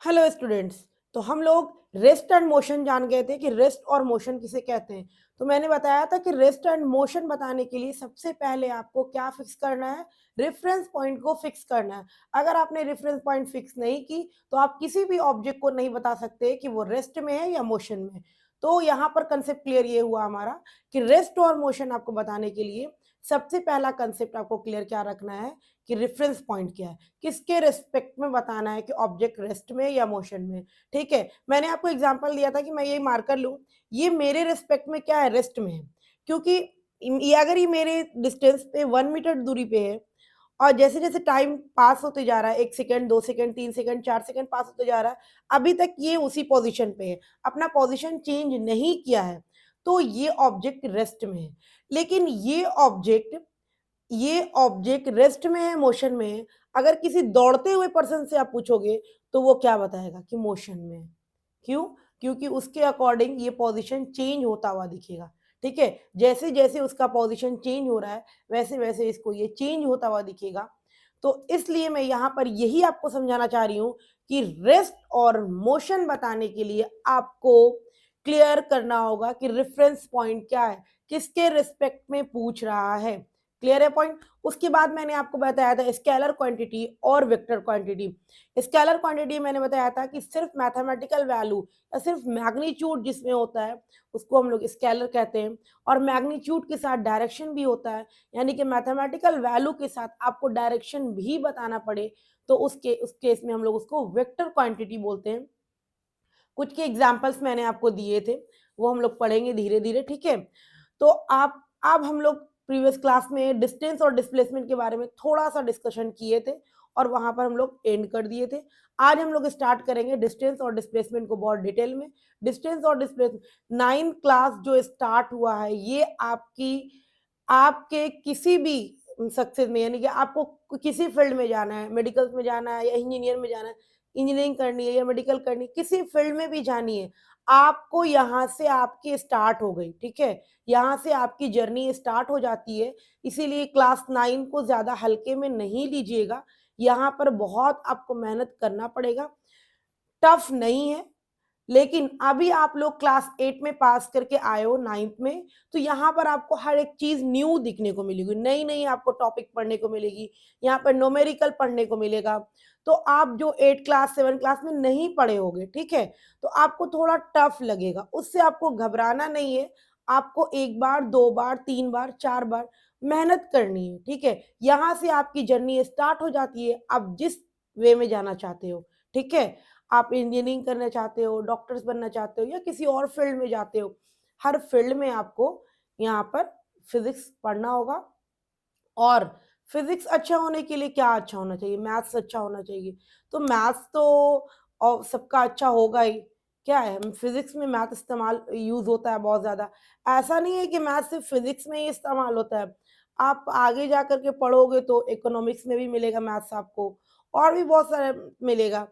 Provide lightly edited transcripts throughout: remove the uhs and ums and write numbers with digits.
Hello students. तो हम लोग रेस्ट एंड मोशन जान गए थे कि रेस्ट और मोशन किसे कहते हैं। तो मैंने बताया था कि रेस्ट एंड मोशन बताने के लिए सबसे पहले आपको क्या फिक्स करना है, रेफरेंस पॉइंट को फिक्स करना है। अगर आपने रेफरेंस पॉइंट फिक्स नहीं की तो आप किसी भी ऑब्जेक्ट को नहीं बता सकते कि वो रेस्ट में है या मोशन में है। तो यहाँ पर कंसेप्ट क्लियर ये हुआ हमारा कि रेस्ट और मोशन आपको बताने के लिए सबसे पहला कंसेप्ट आपको क्लियर क्या रखना है कि रेफरेंस पॉइंट क्या है, किसके रिस्पेक्ट में बताना है कि ऑब्जेक्ट रेस्ट में या मोशन में। ठीक है, मैंने आपको एग्जांपल दिया था कि मैं ये मार्कर लूं, ये मेरे रिस्पेक्ट में क्या है, रेस्ट में है। क्योंकि ये अगर ये मेरे डिस्टेंस पे 1 मीटर दूरी पे है और जैसे जैसे टाइम पास होते जा रहा है, 1 सेकंड 2 सेकंड 3 सेकंड 4 सेकंड पास होते जा रहा है, अभी तक ये उसी पोजिशन पे है, अपना पोजिशन चेंज नहीं किया है, तो ये ऑब्जेक्ट रेस्ट में है। लेकिन ये ऑब्जेक्ट रेस्ट में है, मोशन में है। अगर किसी दौड़ते हुए पर्सन से आप पूछोगे तो वो क्या बताएगा कि मोशन में है। क्यों? क्योंकि उसके अकॉर्डिंग ये पोजीशन चेंज होता हुआ दिखेगा। ठीक है, जैसे जैसे उसका पोजीशन चेंज हो रहा है वैसे वैसे इसको ये चेंज होता हुआ दिखेगा। तो इसलिए मैं यहाँ पर यही आपको समझाना चाह रही हूँ कि रेस्ट और मोशन बताने के लिए आपको क्लियर करना होगा कि रेफरेंस पॉइंट क्या है, किसके रिस्पेक्ट में पूछ रहा है। क्लियर है पॉइंट? उसके बाद मैंने आपको बताया था स्केलर क्वांटिटी और वेक्टर क्वांटिटी। स्केलर क्वांटिटी मैंने बताया था कि सिर्फ मैथमेटिकल वैल्यू या सिर्फ मैग्नीट्यूड जिसमें होता है उसको हम लोग स्केलर कहते हैं, और मैग्नीट्यूड के साथ डायरेक्शन भी होता है, यानी कि मैथमेटिकल वैल्यू के साथ आपको डायरेक्शन भी बताना पड़े तो उस केस में हम लोग उसको वेक्टर क्वांटिटी बोलते हैं। कुछ के एग्जाम्पल्स मैंने आपको दिए थे, वो हम लोग पढ़ेंगे धीरे धीरे। ठीक है, तो आप अब हम लोग प्रीवियस क्लास में डिस्टेंस और डिस्प्लेसमेंट के बारे में थोड़ा सा डिस्कशन किए थे और वहां पर हम लोग एंड कर दिए थे। आज हम लोग स्टार्ट करेंगे डिस्टेंस और डिस्प्लेसमेंट को बहुत डिटेल में। डिस्टेंस और डिस्प्लेसमेंट 9th क्लास जो स्टार्ट हुआ है ये आपकी आपके किसी भी सक्सेस में, यानी कि आपको किसी फील्ड में जाना है, मेडिकल में जाना है या इंजीनियर में जाना है, इंजीनियरिंग करनी है या मेडिकल करनी है, किसी फील्ड में भी जानी है, आपको यहाँ से आपकी स्टार्ट हो गई। ठीक है, यहाँ से आपकी जर्नी स्टार्ट हो जाती है। इसीलिए क्लास 9 को ज्यादा हल्के में नहीं लीजिएगा, यहाँ पर बहुत आपको मेहनत करना पड़ेगा। टफ नहीं है, लेकिन अभी आप लोग क्लास 8 में पास करके आए हो 9th में, तो यहाँ पर आपको हर एक चीज न्यू दिखने को मिलेगी, नई नई आपको टॉपिक पढ़ने को मिलेगी, यहाँ पर न्यूमेरिकल पढ़ने को मिलेगा। तो आप जो 8 क्लास 7 क्लास में नहीं पढ़े होगे, ठीक है, तो आपको थोड़ा टफ लगेगा, उससे आपको घबराना नहीं है। आपको एक बार दो बार तीन बार चार बार मेहनत करनी है। ठीक है, यहाँ से आपकी जर्नी स्टार्ट हो जाती है, आप जिस वे में जाना चाहते हो। ठीक है, आप इंजीनियरिंग करना चाहते हो, डॉक्टर्स बनना चाहते हो या किसी और फील्ड में जाते हो, हर फील्ड में आपको यहाँ पर फिजिक्स पढ़ना होगा। और फिजिक्स अच्छा होने के लिए क्या अच्छा होना चाहिए, मैथ्स अच्छा होना चाहिए। तो मैथ्स तो और सबका अच्छा होगा ही। क्या है, फिजिक्स में मैथ इस्तेमाल यूज होता है बहुत ज्यादा। ऐसा नहीं है कि मैथ सिर्फ फिजिक्स में ही इस्तेमाल होता है, आप आगे जा करके पढ़ोगे तो इकोनॉमिक्स में भी मिलेगा मैथ्स आपको, और भी बहुत सारे मिलेगा।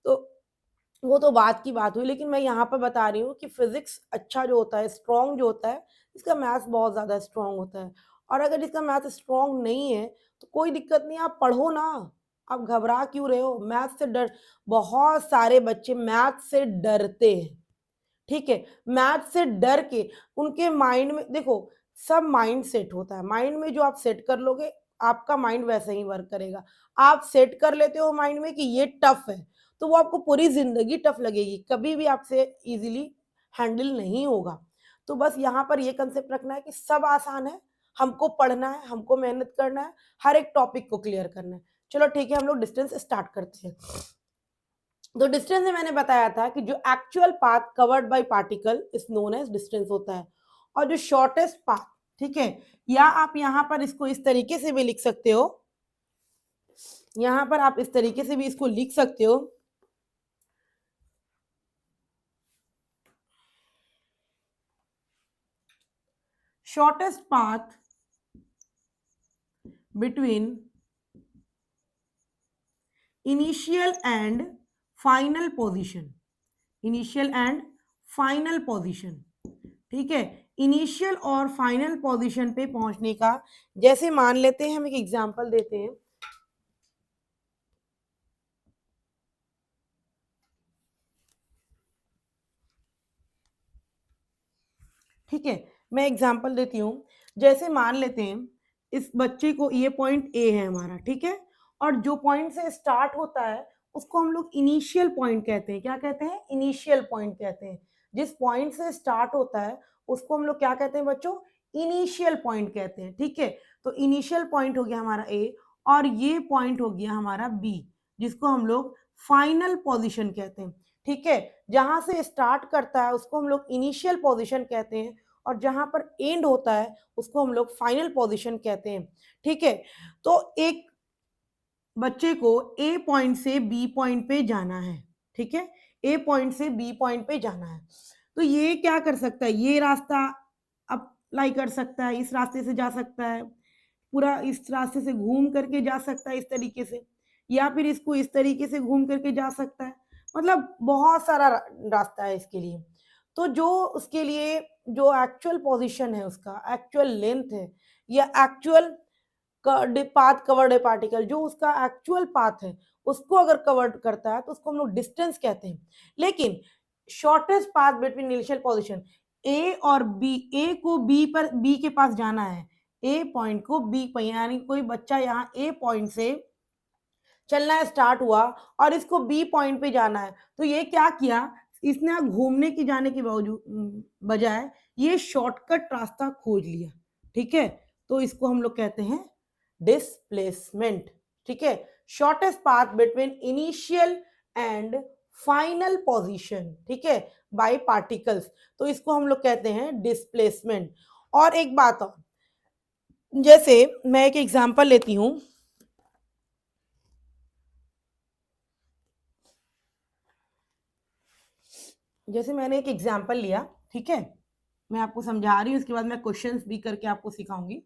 तो वो तो बात की बात हुई, लेकिन मैं यहाँ पर बता रही हूँ कि फिजिक्स अच्छा जो होता है, स्ट्रॉन्ग जो होता है, इसका मैथ्स बहुत ज्यादा स्ट्रॉन्ग होता है। और अगर इसका मैथ स्ट्रॉन्ग नहीं है तो कोई दिक्कत नहीं, आप पढ़ो ना। आप घबरा क्यों रहे हो? मैथ से डर, बहुत सारे बच्चे मैथ से डरते हैं। ठीक है, मैथ से डर के उनके माइंड में देखो, सब माइंड सेट होता है, माइंड में जो आप सेट कर लोगे आपका माइंड वैसे ही वर्क करेगा। आप सेट कर लेते हो माइंड में कि ये टफ है, तो वो आपको पूरी जिंदगी टफ लगेगी, कभी भी आपसे इजीली हैंडल नहीं होगा। तो बस यहाँ पर ये कंसेप्ट रखना है कि सब आसान है, हमको पढ़ना है, हमको मेहनत करना है, हर एक टॉपिक को क्लियर करना है। चलो ठीक है, हम लोग डिस्टेंस स्टार्ट करते हैं। तो डिस्टेंस में मैंने बताया था कि जो actual path covered by particle is known as distance होता है, और जो शॉर्टेस्ट पाथ, ठीक है, या आप यहां पर इसको इस तरीके से भी लिख सकते हो, यहां पर आप इस तरीके से भी इसको लिख सकते हो, shortest path between initial and final position, initial and final position. ठीक है, इनिशियल और फाइनल पोजीशन पे पहुंचने का, जैसे मान लेते हैं, हम एक एग्जांपल देते हैं। ठीक है, मैं एग्जांपल देती हूँ। जैसे मान लेते हैं इस बच्चे को, ये पॉइंट ए है हमारा, ठीक है, और जो पॉइंट से स्टार्ट होता है उसको हम लोग इनिशियल पॉइंट कहते हैं। क्या कहते हैं? इनिशियल पॉइंट कहते हैं। जिस पॉइंट से स्टार्ट होता है उसको हम लोग क्या कहते हैं बच्चों? इनिशियल पॉइंट कहते हैं। ठीक है, तो इनिशियल पॉइंट हो गया हमारा ए, और ये पॉइंट हो गया हमारा बी, जिसको हम लोग फाइनल पोजीशन कहते हैं। ठीक है, जहां से स्टार्ट करता है उसको हम लोग इनिशियल पोजीशन कहते हैं, और जहां पर एंड होता है उसको हम लोग फाइनल पोजीशन कहते हैं। ठीक है, तो एक बच्चे को ए पॉइंट से बी पॉइंट पे जाना है। ठीक है, ए पॉइंट से बी पॉइंट पे जाना है, तो ये क्या कर सकता है? ये रास्ता अप्लाई कर सकता है, इस रास्ते से जा सकता है, पूरा इस रास्ते से घूम करके जा सकता है इस तरीके से, या फिर इसको इस तरीके से घूम करके जा सकता है। मतलब बहुत सारा रास्ता है इसके लिए। तो जो उसके लिए जो एक्चुअल पोजीशन है, उसका एक्चुअल लेंथ है, या एक्चुअल पाथ कवर्ड है पार्टिकल, जो उसका एक्चुअल पाथ है उसको अगर कवर्ड करता है तो उसको हम लोग डिस्टेंस कहते हैं। लेकिन shortest path between initial position A और बी, ए को बी पर, बी के पास जाना है, ए पॉइंट को बी पर, यानी कोई बच्चा यहाँ ए पॉइंट से चलना स्टार्ट हुआ और इसको बी पॉइंट पे जाना है, तो ये क्या किया? इसने घूमने की जाने के बावजूद बजाय ये शॉर्टकट रास्ता खोज लिया। ठीक है, तो इसको हम लोग कहते हैं डिस्प्लेसमेंट। ठीक है, shortest path between initial and final position, ठीक है, बाय पार्टिकल्स, तो इसको हम लोग कहते हैं डिस्प्लेसमेंट। और एक बात और, जैसे मैं एक एग्जांपल लेती हूं। जैसे मैंने एक एग्जांपल लिया, ठीक है, मैं आपको समझा रही हूँ, उसके बाद मैं क्वेश्चंस भी करके आपको सिखाऊंगी।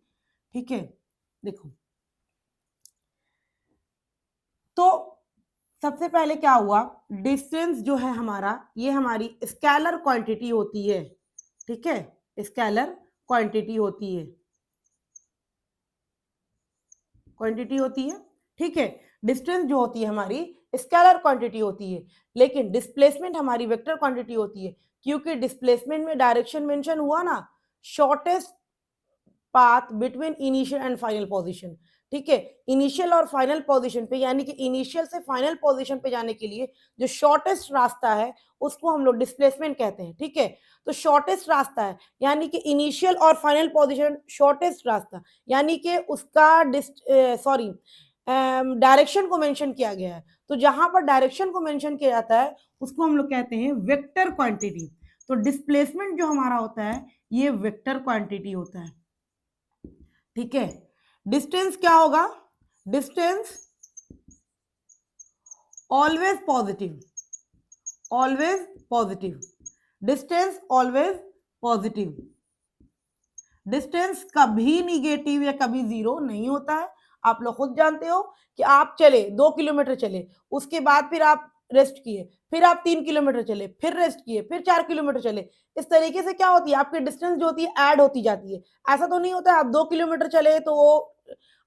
ठीक है, देखो, तो सबसे पहले क्या हुआ? डिस्टेंस जो है हमारा, ये हमारी स्केलर क्वांटिटी होती है। ठीक है, स्केलर क्वांटिटी होती है, क्वांटिटी होती है। ठीक है, डिस्टेंस जो होती है हमारी स्केलर क्वांटिटी होती है, लेकिन डिस्प्लेसमेंट हमारी वेक्टर क्वांटिटी होती है, क्योंकि डिस्प्लेसमेंट में डायरेक्शन मेंशन हुआ ना, shortest path between initial and final position. ठीक है, इनिशियल और फाइनल पोजीशन पे, यानी कि इनिशियल से फाइनल पोजीशन पे जाने के लिए जो शॉर्टेस्ट रास्ता है उसको हम लोग डिस्प्लेसमेंट कहते हैं। ठीक है, तो शॉर्टेस्ट रास्ता है, यानी कि इनिशियल और फाइनल पोजीशन शॉर्टेस्ट रास्ता, यानी कि उसका सॉरी डायरेक्शन को मेंशन किया गया है, तो जहां पर डायरेक्शन को मेंशन किया जाता है उसको हम लोग कहते हैं वेक्टर क्वांटिटी। तो डिस्प्लेसमेंट जो हमारा होता है ये वेक्टर क्वांटिटी होता है। ठीक है, डिस्टेंस क्या होगा? Distance always positive, always positive, distance always positive. Distance कभी निगेटिव या कभी जीरो नहीं होता है। आप लोग खुद जानते हो कि आप चले 2 किलोमीटर चले, उसके बाद फिर आप रेस्ट किए, फिर आप 3 किलोमीटर चले, फिर रेस्ट किए, फिर 4 किलोमीटर चले, इस तरीके से क्या होती है आपकी डिस्टेंस जो होती है ऐड होती जाती है। ऐसा तो नहीं होता है आप 2 किलोमीटर चले तो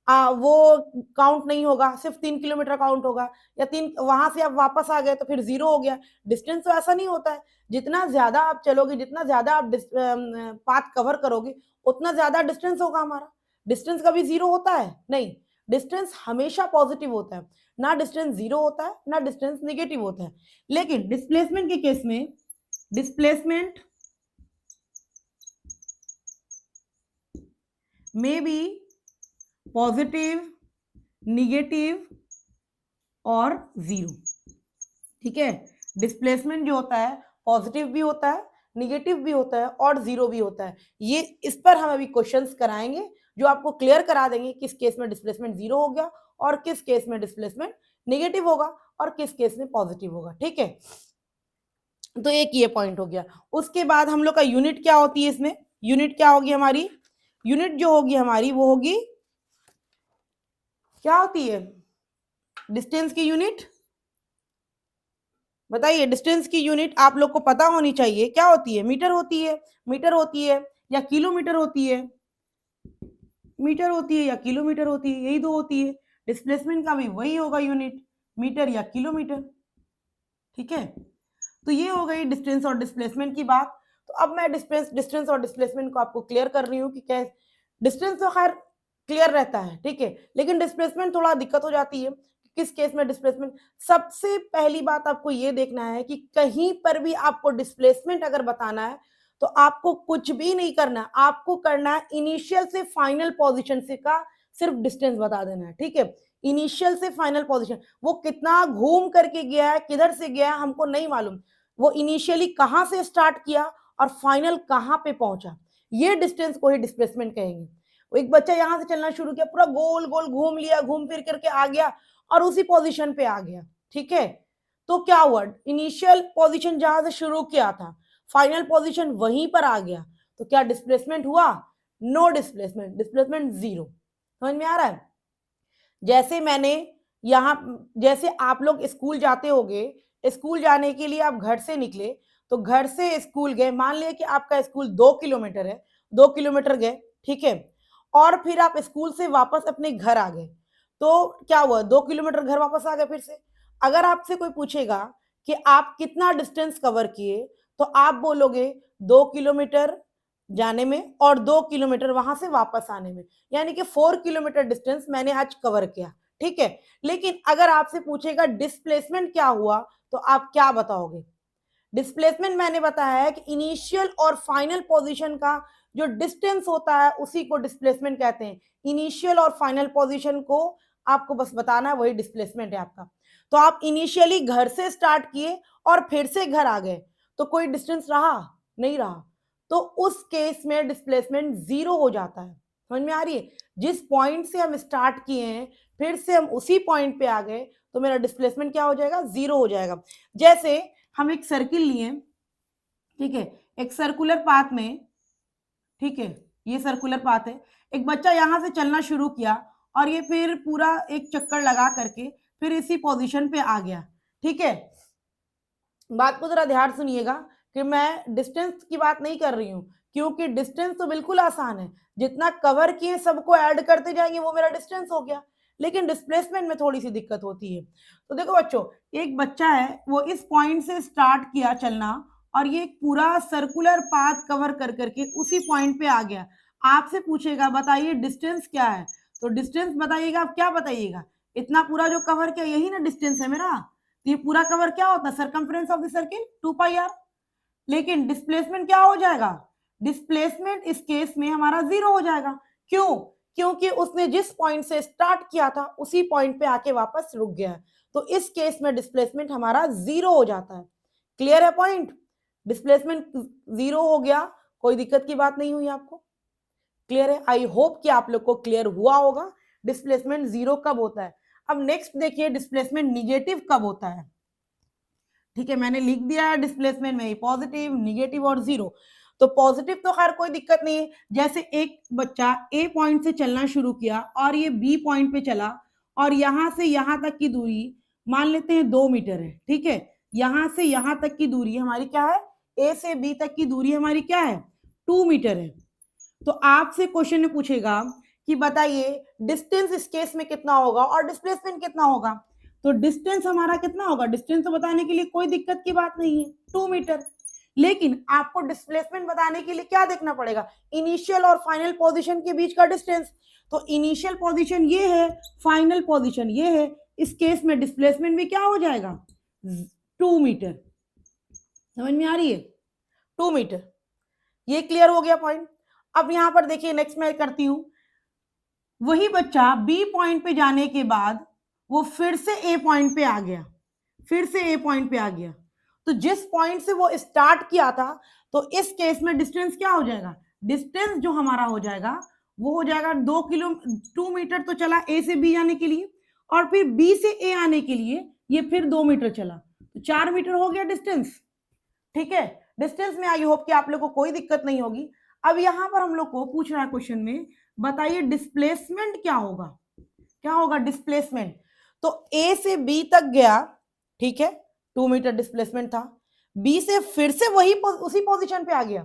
वो काउंट नहीं होगा, सिर्फ 3 किलोमीटर काउंट होगा, या तीन वहां से आप वापस आ गए तो फिर जीरो हो गया। डिस्टेंस तो ऐसा नहीं होता है, जितना ज्यादा आप चलोगे, जितना ज्यादा आप पाथ कवर करोगे, उतना ज्यादा डिस्टेंस होगा हमारा। डिस्टेंस कभी जीरो होता है? नहीं, डिस्टेंस हमेशा पॉजिटिव होता है, ना डिस्टेंस जीरो होता है ना डिस्टेंस निगेटिव होता है। लेकिन डिस्प्लेसमेंट के केस में डिस्प्लेसमेंट में बी पॉजिटिव, निगेटिव और जीरो। ठीक है, डिस्प्लेसमेंट जो होता है पॉजिटिव भी होता है, निगेटिव भी होता है और जीरो भी होता है। ये इस पर हम अभी क्वेश्चंस कराएंगे जो आपको क्लियर करा देंगे किस केस में डिस्प्लेसमेंट जीरो हो गया और किस केस में डिस्प्लेसमेंट निगेटिव होगा और किस केस में पॉजिटिव होगा। ठीक है, तो एक ये पॉइंट हो गया। उसके बाद हम लोग का यूनिट क्या होती है इसमें? यूनिट क्या होगी हमारी? यूनिट जो होगी हमारी वो होगी, क्या होती है डिस्टेंस की यूनिट? बताइए, डिस्टेंस की यूनिट आप लोग को पता होनी चाहिए, क्या होती है? मीटर होती है, मीटर होती है या किलोमीटर होती है? मीटर होती है या किलोमीटर होती है, यही दो होती है। डिस्प्लेसमेंट का भी वही होगा यूनिट, मीटर या किलोमीटर। ठीक है, तो ये हो गई डिस्टेंस और डिस्प्लेसमेंट की बात। तो तो अब मैं डिस्टेंस और डिस्प्लेसमेंट को आपको क्लियर कर रही हूँ कि क्या डिस्टेंस तो खैर क्लियर रहता है, ठीक है, लेकिन डिस्प्लेसमेंट थोड़ा दिक्कत हो जाती है। किस केस में डिस्प्लेसमेंट? सबसे पहली बात आपको ये देखना है कि कहीं पर भी आपको डिस्प्लेसमेंट अगर बताना है तो आपको कुछ भी नहीं करना, आपको करना है इनिशियल से फाइनल पोजीशन से का सिर्फ डिस्टेंस बता देना है, ठीक है। इनिशियल से फाइनल पोजीशन, वो कितना घूम करके गया है, किधर से गया है, हमको नहीं मालूम। वो इनिशियली कहां से स्टार्ट किया और फाइनल कहां पे पहुंचा, ये डिस्टेंस को ही डिस्प्लेसमेंट कहेंगे। एक बच्चा यहां से चलना शुरू किया, पूरा गोल गोल घूम लिया, घूम फिर करके आ गया और उसी पोजीशन पे आ गया, ठीक है। तो क्या हुआ, इनिशियल पोजीशन जहां से शुरू किया था फाइनल पोजीशन वहीं पर आ गया, तो क्या डिस्प्लेसमेंट हुआ? No displacement, displacement zero. समझ में आ रहा है? जैसे मैंने यहां, जैसे आप लोग स्कूल जाते होगे, स्कूल जाने के लिए आप घर से निकले, तो घर से स्कूल गए, मान लिया कि आपका स्कूल 2 किलोमीटर है, 2 किलोमीटर गए, ठीक है, और फिर आप स्कूल से वापस अपने घर आ गए, तो क्या हुआ, 2 किलोमीटर घर वापस आ गए फिर से। अगर आपसे कोई पूछेगा कि आप कितना डिस्टेंस कवर किए, तो आप बोलोगे 2 किलोमीटर जाने में और 2 किलोमीटर वहां से वापस आने में, यानी कि 4 किलोमीटर डिस्टेंस मैंने आज कवर किया, ठीक है। लेकिन अगर आपसे पूछेगा डिस्प्लेसमेंट क्या हुआ, तो आप क्या बताओगे? डिस्प्लेसमेंट मैंने बताया है कि इनिशियल और फाइनल पोजीशन का जो डिस्टेंस होता है उसी को डिस्प्लेसमेंट कहते हैं। इनिशियल और फाइनल पोजीशन को आपको बस बताना है, वही डिस्प्लेसमेंट है आपका। तो आप इनिशियली घर से स्टार्ट किए और फिर से घर आ गए, तो कोई डिस्टेंस रहा नहीं रहा, तो उस केस में डिस्प्लेसमेंट जीरो हो जाता है। समझ में आ रही है? जिस पॉइंट से हम स्टार्ट किए हैं फिर से हम उसी पॉइंट पे आ गए, तो मेरा डिस्प्लेसमेंट क्या हो जाएगा? जीरो हो जाएगा। जैसे हम एक सर्किल लिए, ठीक है, एक सर्कुलर पाथ में, ठीक है, ये सर्कुलर पाथ है, एक बच्चा यहां से चलना शुरू किया और ये फिर पूरा एक चक्कर लगा करके फिर इसी पोजीशन पे आ गया, ठीक है। बात को जरा ध्यान सुनिएगा कि मैं डिस्टेंस की बात नहीं कर रही हूं, क्योंकि डिस्टेंस तो बिल्कुल आसान है, जितना कवर किए सबको ऐड करते जाएंगे वो मेरा डिस्टेंस हो गया। लेकिन डिस्प्लेसमेंट में थोड़ी सी दिक्कत होती है। तो देखो बच्चों, एक बच्चा है, वो इस पॉइंट से स्टार्ट किया चलना और ये पूरा सर्कुलर पाथ कवर कर करके उसी पॉइंट पे आ गया। आपसे पूछेगा बताइए डिस्टेंस क्या है, तो डिस्टेंस बताइएगा, आप क्या बताइएगा? इतना पूरा जो कवर किया यही ना डिस्टेंस है मेरा। तो ये पूरा कवर क्या होता है? Circumference of the circle 2πr। लेकिन डिस्प्लेसमेंट क्या हो जाएगा? डिस्प्लेसमेंट इस केस में हमारा जीरो हो जाएगा। क्यों? क्योंकि उसने जिस पॉइंट से स्टार्ट किया था उसी पॉइंट पे आके वापस रुक गया है, तो इस केस में डिस्प्लेसमेंट हमारा जीरो हो जाता है। क्लियर है पॉइंट? डिस्प्लेसमेंट जीरो हो गया, कोई दिक्कत की बात नहीं हुई आपको? क्लियर है? आई होप कि आप लोग को क्लियर हुआ होगा डिस्प्लेसमेंट जीरो कब होता है। अब नेक्स्ट देखिए, डिस्प्लेसमेंट निगेटिव कब होता है। ठीक है, मैंने लिख दिया है डिस्प्लेसमेंट में पॉजिटिव, निगेटिव और जीरो। तो पॉजिटिव तो खैर कोई दिक्कत नहीं है, जैसे एक बच्चा ए पॉइंट से चलना शुरू किया और ये बी पॉइंट पे चला और यहां से यहां तक की दूरी मान लेते हैं 2 मीटर है, ठीक है। यहां से यहां तक की दूरी हमारी क्या है? ए से बी तक की दूरी हमारी क्या है? 2 मीटर है। तो आपसे क्वेश्चन में पूछेगा कि बताइए डिस्टेंस इस केस में कितना होगा और डिस्प्लेसमेंट कितना होगा। तो डिस्टेंस हमारा कितना होगा? डिस्टेंस तो बताने के लिए कोई दिक्कत की बात नहीं है, 2 मीटर। लेकिन आपको डिस्प्लेसमेंट बताने के लिए क्या देखना पड़ेगा? इनिशियल और फाइनल पोजीशन के बीच का डिस्टेंस। तो इनिशियल पोजीशन ये है, फाइनल पोजीशन ये है, इस केस में डिस्प्लेसमेंट भी क्या हो जाएगा? 2 मीटर। समझ में आ रही है? 2 मीटर। ये क्लियर हो गया पॉइंट। अब यहां पर देखिए, नेक्स्ट मैं करती हूं, वही बच्चा बी पॉइंट पे जाने के बाद वो फिर से ए पॉइंट पे आ गया, फिर से ए पॉइंट पे आ गया। तो जिस पॉइंट से वो स्टार्ट किया था, तो इस केस में डिस्टेंस क्या हो जाएगा? डिस्टेंस जो हमारा हो जाएगा वो हो जाएगा 2 मीटर तो चला ए से बी आने के लिए, और फिर बी से ए आने के लिए ये फिर 2 मीटर चला, तो 4 मीटर हो गया डिस्टेंस। ठीक है, डिस्टेंस में आई होप कि आप लोग को कोई दिक्कत नहीं होगी। अब यहां पर हम लोग को पूछ रहा है क्वेश्चन में, बताइए डिस्प्लेसमेंट क्या होगा? क्या होगा डिस्प्लेसमेंट? तो ए से बी तक गया, ठीक है, 2 मीटर डिस्प्लेसमेंट था। बी से फिर से वही उसी पोजीशन पे आ गया,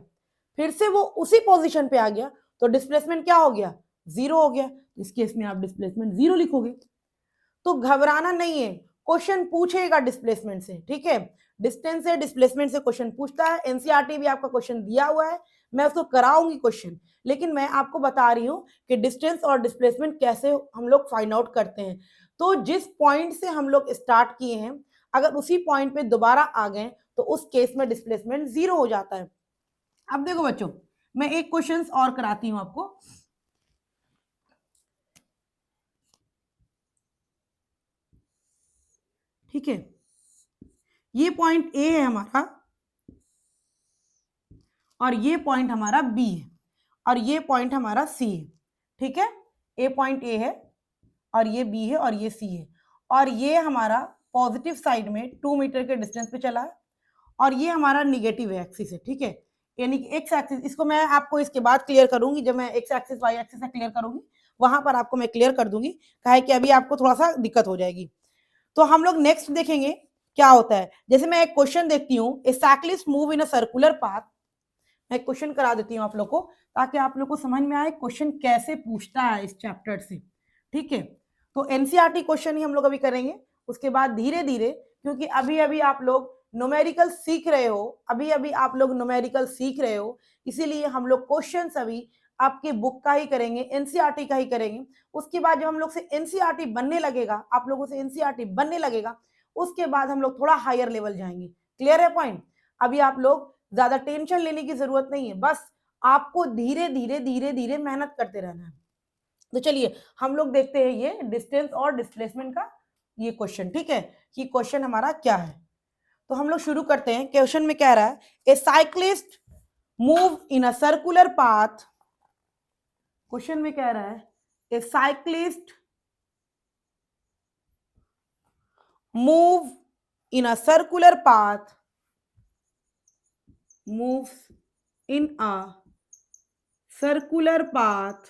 फिर से वो उसी पोजीशन पे आ गया, तो डिस्प्लेसमेंट क्या हो गया? जीरो हो गया। इस केस में आप डिस्प्लेसमेंट जीरो लिखोगे। तो घबराना नहीं है, क्वेश्चन पूछेगा डिस्प्लेसमेंट से, ठीक है। डिस्टेंस से डिस्प्लेसमेंट से क्वेश्चन पूछता है, एनसीईआरटी भी आपका क्वेश्चन दिया हुआ है, मैं उसको कराऊंगी क्वेश्चन, लेकिन मैं आपको बता रही हूँ कि डिस्टेंस और डिस्प्लेसमेंट कैसे हम लोग फाइंड आउट करते हैं। तो जिस पॉइंट से हम लोग स्टार्ट किए हैं, अगर उसी पॉइंट पे दोबारा आ गए तो उस केस में डिस्प्लेसमेंट 0 हो जाता है। अब देखो बच्चों, मैं एक क्वेश्चन और कराती हूं आपको। ठीक है, ये पॉइंट ए है हमारा और ये पॉइंट हमारा बी है और ये पॉइंट हमारा सी है। ठीक है, ए पॉइंट ए है और ये बी है और ये सी है, और ये हमारा पॉजिटिव साइड में 2 मीटर के डिस्टेंस पे चला है और ये हमारा निगेटिव एक्सिस है। ठीक है, यानी कि एक्स एक्सिस, इसको मैं आपको इसके बाद क्लियर करूंगी, जब मैं एक्स एक्सिस वाई एक्सिस से क्लियर करूंगी वहां पर आपको मैं क्लियर कर दूंगी, कहा है कि अभी आपको थोड़ा सा दिक्कत हो जाएगी। तो हम लोग नेक्स्ट देखेंगे क्या होता है। जैसे मैं एक क्वेश्चन देखती हूँ, a cyclist move in a circular path, मैं क्वेश्चन करा देती हूँ आप लोग को ताकि आप लोग को समझ में आए क्वेश्चन कैसे पूछता है इस चैप्टर से। ठीक है, तो एनसीईआरटी क्वेश्चन ही हम लोग अभी करेंगे, उसके बाद धीरे धीरे, क्योंकि अभी अभी आप लोग न्यूमेरिकल सीख रहे हो, अभी अभी आप लोग न्यूमेरिकल सीख रहे हो, इसीलिए हम लोग क्वेश्चन अभी आपके बुक का ही करेंगे, एनसीईआरटी का ही करेंगे। उसके बाद जब हम लोग से एनसीईआरटी बनने लगेगा, आप लोगों से एनसीईआरटी बनने लगेगा, उसके बाद हम लोग थोड़ा हायर लेवल जाएंगे। क्लियर है पॉइंट? अभी आप लोग ज्यादा टेंशन लेने की जरूरत नहीं है, बस आपको धीरे धीरे धीरे धीरे मेहनत करते रहना है। तो चलिए हम लोग देखते हैं ये डिस्टेंस और डिस्प्लेसमेंट का ये क्वेश्चन। ठीक है, कि क्वेश्चन हमारा क्या है, तो हम लोग शुरू करते हैं। क्वेश्चन में कह रहा है, a cyclist move in a circular path, question में कह रहा है a cyclist move in a circular path, moves in a circular path।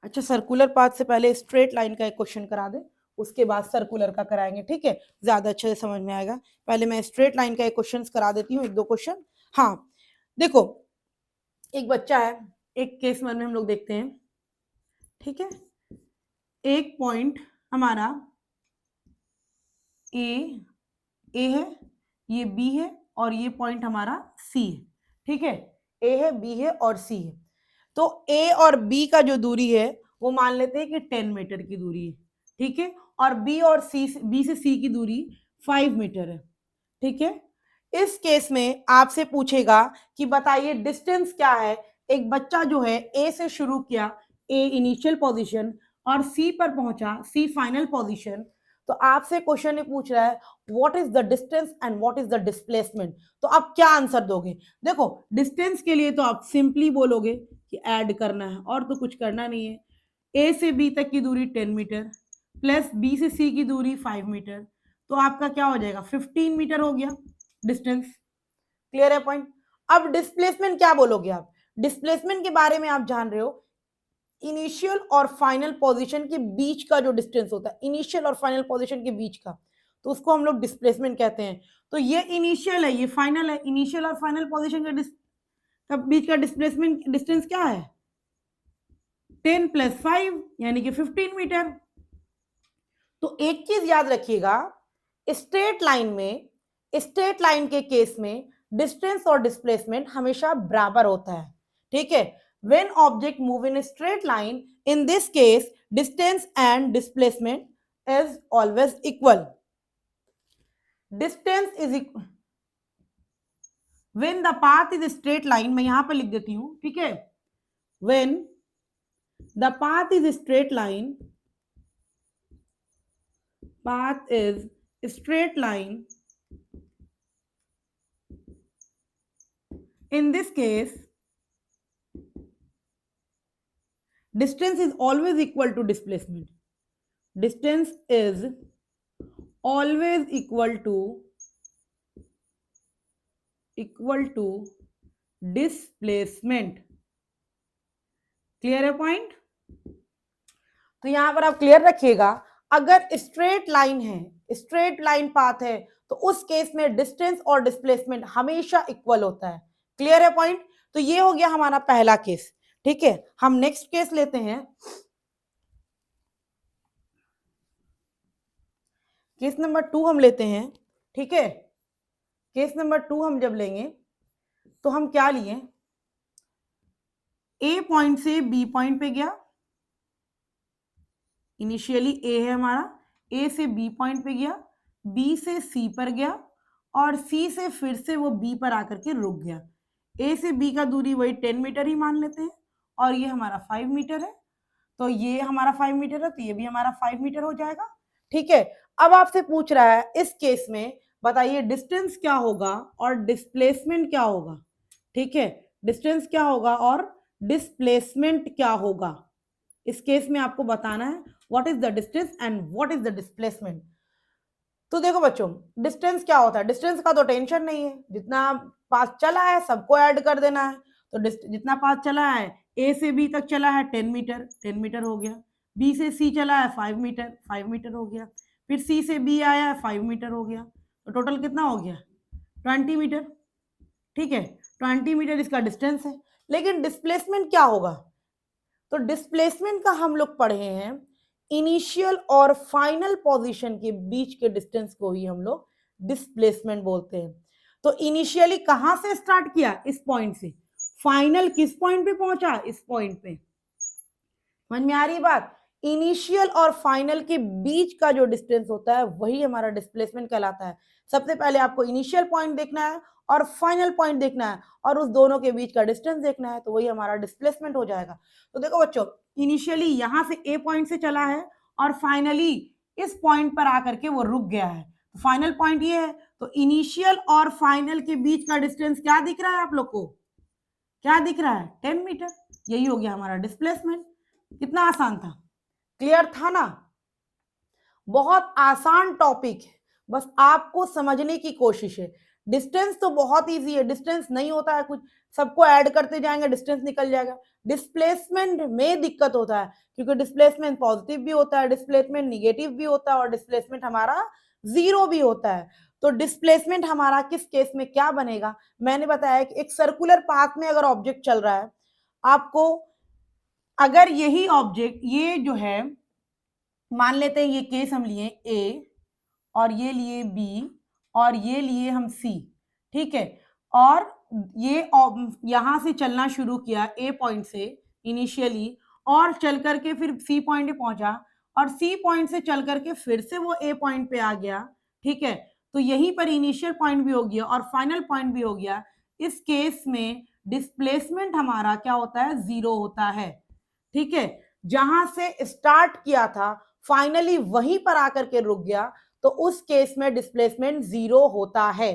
अच्छा, सर्कुलर पाथ से पहले स्ट्रेट लाइन का एक क्वेश्चन करा दे, उसके बाद सर्कुलर का कराएंगे। ठीक है, ज्यादा अच्छे से समझ में आएगा। पहले मैं स्ट्रेट लाइन का एक क्वेश्चन करा देती हूँ, एक दो क्वेश्चन। हाँ देखो, एक बच्चा है, एक केस में हम लोग देखते हैं। ठीक है, एक पॉइंट हमारा ए है, ये बी है और ये पॉइंट हमारा सी है। ठीक है, ए है, बी है और सी है। तो ए और बी का जो दूरी है वो मान लेते हैं कि 10 मीटर की दूरी है। ठीक है, और बी और सी, बी से सी की दूरी 5 मीटर है। ठीक है, इस केस में आपसे पूछेगा कि बताइए डिस्टेंस क्या है। एक बच्चा जो है ए से शुरू किया, ए इनिशियल पोजीशन, और सी पर पहुंचा, सी फाइनल पोजीशन। तो आपसे क्वेश्चन ये पूछ रहा है what is the distance and what is the displacement. तो आप क्या आंसर दोगे? देखो, डिस्टेंस के लिए तो आप सिंपली बोलोगे कि ऐड करना है, और तो कुछ करना नहीं है। ए से बी तक की दूरी 10 मीटर प्लस बी से सी की दूरी 5 मीटर, तो आपका क्या हो जाएगा? 15 मीटर हो गया डिस्टेंस। क्लियर है पॉइंट? अब डिस्प्लेसमेंट क्या बोलोगे आप? डिस्प्लेसमेंट के बारे में आप जान रहे हो, इनिशियल और फाइनल पोजीशन के बीच का जो डिस्टेंस होता है, इनिशियल और फाइनल पोजीशन के बीच का, तो उसको हम लोग डिस्प्लेसमेंट कहते हैं। तो ये इनिशियल है, ये फाइनल है। इनिशियल और फाइनल पोजीशन के बीच का डिस्प्लेसमेंट डिस्टेंस क्या है? 10 प्लस 5 यानी कि 15 मीटर। तो एक चीज याद रखिएगा, स्ट्रेट लाइन में, स्ट्रेट लाइन के केस में डिस्टेंस और डिस्प्लेसमेंट हमेशा बराबर होता है। ठीक है, when object move in straight line, in this case distance and displacement is always equal. Distance is equal when the path is straight line, मैं यहां पर लिख देती हूं। ठीक है, when the path is straight line, path is straight line, in this case distance is always equal to displacement. Distance is always equal to displacement. Clear है point? तो यहां पर आप क्लियर रखिएगा, अगर स्ट्रेट लाइन है, स्ट्रेट लाइन पाथ है, तो उस केस में डिस्टेंस और डिस्प्लेसमेंट हमेशा इक्वल होता है। क्लियर है पॉइंट? तो ये हो गया हमारा पहला केस। ठीक है, हम नेक्स्ट केस लेते हैं। केस नंबर 2 हम लेते हैं। ठीक है। केस नंबर 2 हम जब लेंगे तो हम क्या लिए, ए पॉइंट से बी पॉइंट पे गया, इनिशियली ए है हमारा, ए से बी पॉइंट पे गया, बी से सी पर गया और सी से फिर से वो बी पर आकर के रुक गया। ए से बी का दूरी वही 10 मीटर ही मान लेते हैं और ये हमारा 5 मीटर है, तो ये हमारा 5 मीटर है तो ये भी हमारा 5 मीटर हो जाएगा। ठीक है। अब आपसे पूछ रहा है इस केस में बताइए डिस्टेंस क्या होगा और डिस्प्लेसमेंट क्या होगा। ठीक है, डिस्टेंस क्या होगा और डिस्प्लेसमेंट क्या होगा, इस केस में आपको बताना है what is the distance and what is the displacement. तो देखो बच्चों, डिस्टेंस क्या होता है, डिस्टेंस का तो टेंशन नहीं है, जितना पास चला है सबको ऐड कर देना है। तो जितना पास चला है, ए से बी तक चला है 10 मीटर, 10 मीटर हो गया, बी से सी चला है 5 मीटर, 5 मीटर हो गया, फिर सी से बी आया है 5 मीटर हो गया, तो टोटल कितना हो गया 20 मीटर। ठीक है, 20 मीटर इसका डिस्टेंस है। लेकिन डिस्प्लेसमेंट क्या होगा, तो डिस्प्लेसमेंट का हम लोग पढ़े हैं इनिशियल और फाइनल पोजीशन के बीच के डिस्टेंस को ही हम लोग डिस्प्लेसमेंट बोलते हैं। तो इनिशियली कहां से स्टार्ट किया, इस पॉइंट से, फाइनल किस पॉइंट पे पहुंचा, इस पॉइंट पे। समझ में आ रही बात, इनिशियल और फाइनल के बीच का जो डिस्टेंस होता है वही हमारा डिस्प्लेसमेंट कहलाता है। सबसे पहले आपको इनिशियल पॉइंट देखना है और फाइनल पॉइंट देखना है और उस दोनों के बीच का डिस्टेंस देखना है, तो वही हमारा डिस्प्लेसमेंट हो जाएगा। तो देखो बच्चों, इनिशियली यहां से ए पॉइंट से चला है और फाइनली इस पॉइंट पर आकर के वो रुक गया है, तो फाइनल पॉइंट ये है। तो इनिशियल और फाइनल के बीच का डिस्टेंस क्या दिख रहा है आप लोग को, क्या दिख रहा है 10 मीटर, यही हो गया हमारा डिस्प्लेसमेंट। कितना आसान था, क्लियर था ना, बहुत आसान टॉपिक है, बस आपको समझने की कोशिश है। डिस्टेंस तो बहुत इजी है, डिस्टेंस नहीं होता है कुछ, सबको ऐड करते जाएंगे डिस्टेंस निकल जाएगा। डिस्प्लेसमेंट में दिक्कत होता है क्योंकि डिस्प्लेसमेंट पॉजिटिव भी होता है, डिस्प्लेसमेंट निगेटिव भी होता है और डिस्प्लेसमेंट हमारा जीरो भी होता है। तो डिस्प्लेसमेंट हमारा किस केस में क्या बनेगा, मैंने बताया कि एक सर्कुलर पाथ में अगर ऑब्जेक्ट चल रहा है, आपको अगर यही ऑब्जेक्ट ये जो है, मान लेते हैं ये केस हम लिए ए और ये लिए बी और ये लिए हम सी, ठीक है, और ये यहां से चलना शुरू किया ए पॉइंट से इनिशियली और चल करके फिर सी पॉइंट पे पहुंचा और सी पॉइंट से चल करके फिर से वो ए पॉइंट पे आ गया। ठीक है, तो यहीं पर इनिशियल पॉइंट भी हो गया और फाइनल पॉइंट भी हो गया। इस केस में डिस्प्लेसमेंट हमारा क्या होता है, जीरो होता है। ठीक है, जहां से स्टार्ट किया था फाइनली वहीं पर आकर के रुक गया, तो उस केस में डिस्प्लेसमेंट जीरो होता है।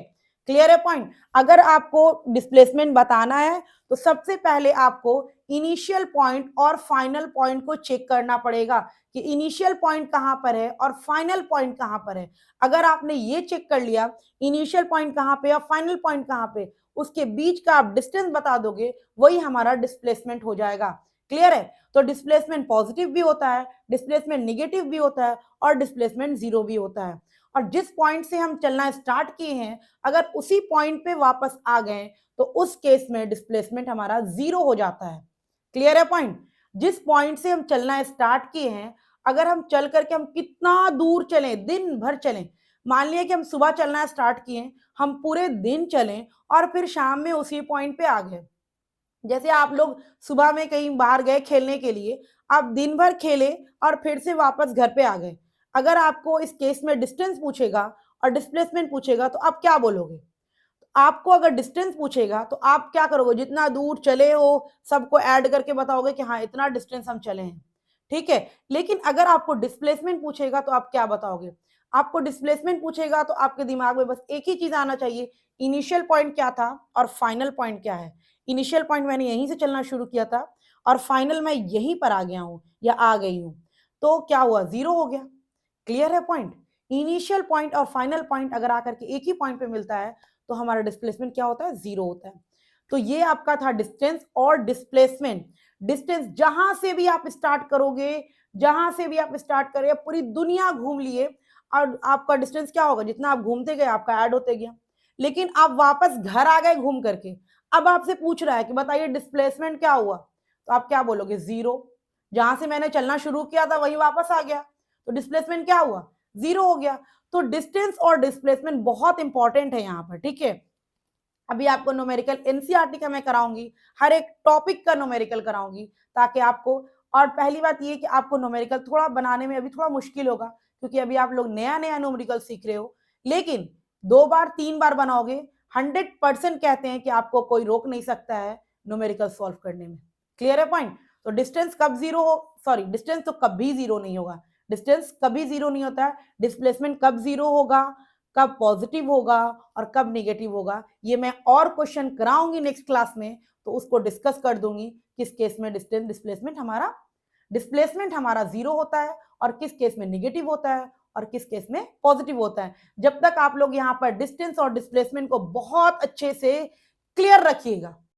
क्लियर है पॉइंट। अगर आपको डिस्प्लेसमेंट बताना है तो सबसे पहले आपको इनिशियल पॉइंट और फाइनल पॉइंट को चेक करना पड़ेगा कि इनिशियल पॉइंट कहां पर है और फाइनल पॉइंट कहां पर है। अगर आपने ये चेक कर लिया इनिशियल पॉइंट कहां पे और फाइनल पॉइंट कहां पे, उसके बीच का आप डिस्टेंस बता दोगे, वही हमारा डिस्प्लेसमेंट हो जाएगा। क्लियर है। तो डिस्प्लेसमेंट पॉजिटिव भी होता है, डिस्प्लेसमेंट निगेटिव भी होता है और डिस्प्लेसमेंट जीरो भी होता है। और जिस पॉइंट से हम चलना स्टार्ट किए हैं अगर उसी पॉइंट पे वापस आ गए तो उस केस में डिस्प्लेसमेंट हमारा जीरो हो जाता है। क्लियर है पॉइंट। जिस पॉइंट से हम चलना स्टार्ट किए हैं, अगर हम चल करके हम कितना दूर चलें, दिन भर चलें, मान लिया कि हम सुबह चलना स्टार्ट किए, हम पूरे दिन चलें और फिर शाम में उसी पॉइंट पे आ गए। जैसे आप लोग सुबह में कहीं बाहर गए खेलने के लिए, आप दिन भर खेले और फिर से वापस घर पे आ गए, अगर आपको इस केस में डिस्टेंस पूछेगा और डिस्प्लेसमेंट पूछेगा तो आप क्या बोलोगे। आपको अगर डिस्टेंस पूछेगा तो आप क्या करोगे, जितना दूर चले हो सबको ऐड करके बताओगे कि हाँ इतना डिस्टेंस हम चले हैं। ठीक है, लेकिन अगर आपको डिस्प्लेसमेंट पूछेगा तो आप क्या बताओगे। आपको डिस्प्लेसमेंट पूछेगा तो आपके दिमाग में बस एक ही चीज आना चाहिए, इनिशियल पॉइंट क्या था और फाइनल पॉइंट क्या है। इनिशियल पॉइंट मैंने यहीं से चलना शुरू किया था और फाइनल मैं यहीं पर आ गया हूं या आ गई हूं, तो क्या हुआ, जीरो हो गया। क्लियर है पॉइंट। इनिशियल पॉइंट और फाइनल पॉइंट अगर आकर के एक ही पॉइंट पे मिलता है तो हमारा डिस्प्लेसमेंट क्या होता है, जीरो होता है। तो ये आपका था डिस्टेंस और डिस्प्लेसमेंट। डिस्टेंस जहां से भी आप स्टार्ट करोगे, जहां से भी आप स्टार्ट करें, पूरी दुनिया घूम लिए और आपका डिस्टेंस क्या होगा, जितना आप घूमते गए आपका ऐड होते गया। लेकिन आप वापस घर आ गए घूम करके, अब आपसे पूछ रहा है कि बताइए डिस्प्लेसमेंट क्या हुआ, तो आप क्या बोलोगे, जीरो। जहां से मैंने चलना शुरू किया था वहीं वापस आ गया, तो डिस्प्लेसमेंट क्या हुआ, जीरो हो गया। तो डिस्टेंस और डिस्प्लेसमेंट बहुत इंपॉर्टेंट है यहाँ पर, ठीक है। अभी आपको न्यूमेरिकल एनसीईआरटी का मैं कराऊंगी, हर एक टॉपिक का न्यूमेरिकल कराऊंगी ताकि आपको, और पहली बात ये कि आपको न्यूमेरिकल थोड़ा बनाने में अभी थोड़ा मुश्किल होगा क्योंकि अभी आप लोग नया नया न्यूमेरिकल सीख रहे हो, लेकिन 2 बार 3 बार बनाओगे 100% कहते हैं कि आपको कोई रोक नहीं सकता है न्यूमेरिकल सॉल्व करने में। क्लियर है पॉइंट? तो डिस्टेंस कब जीरो हो, सॉरी डिस्टेंस तो कभी जीरो नहीं होगा, डिस्टेंस कभी जीरो नहीं होता है। डिस्प्लेसमेंट कब जीरो होगा, कब पॉजिटिव होगा और कब निगेटिव होगा, ये मैं और क्वेश्चन कराऊंगी नेक्स्ट क्लास में, तो उसको डिस्कस कर दूंगी किस केस में डिस्प्लेसमेंट हमारा जीरो होता है और किस केस में निगेटिव होता है और किस केस में पॉजिटिव होता है। जब तक आप लोग यहाँ पर डिस्टेंस और डिस्प्लेसमेंट को बहुत अच्छे से क्लियर रखिएगा,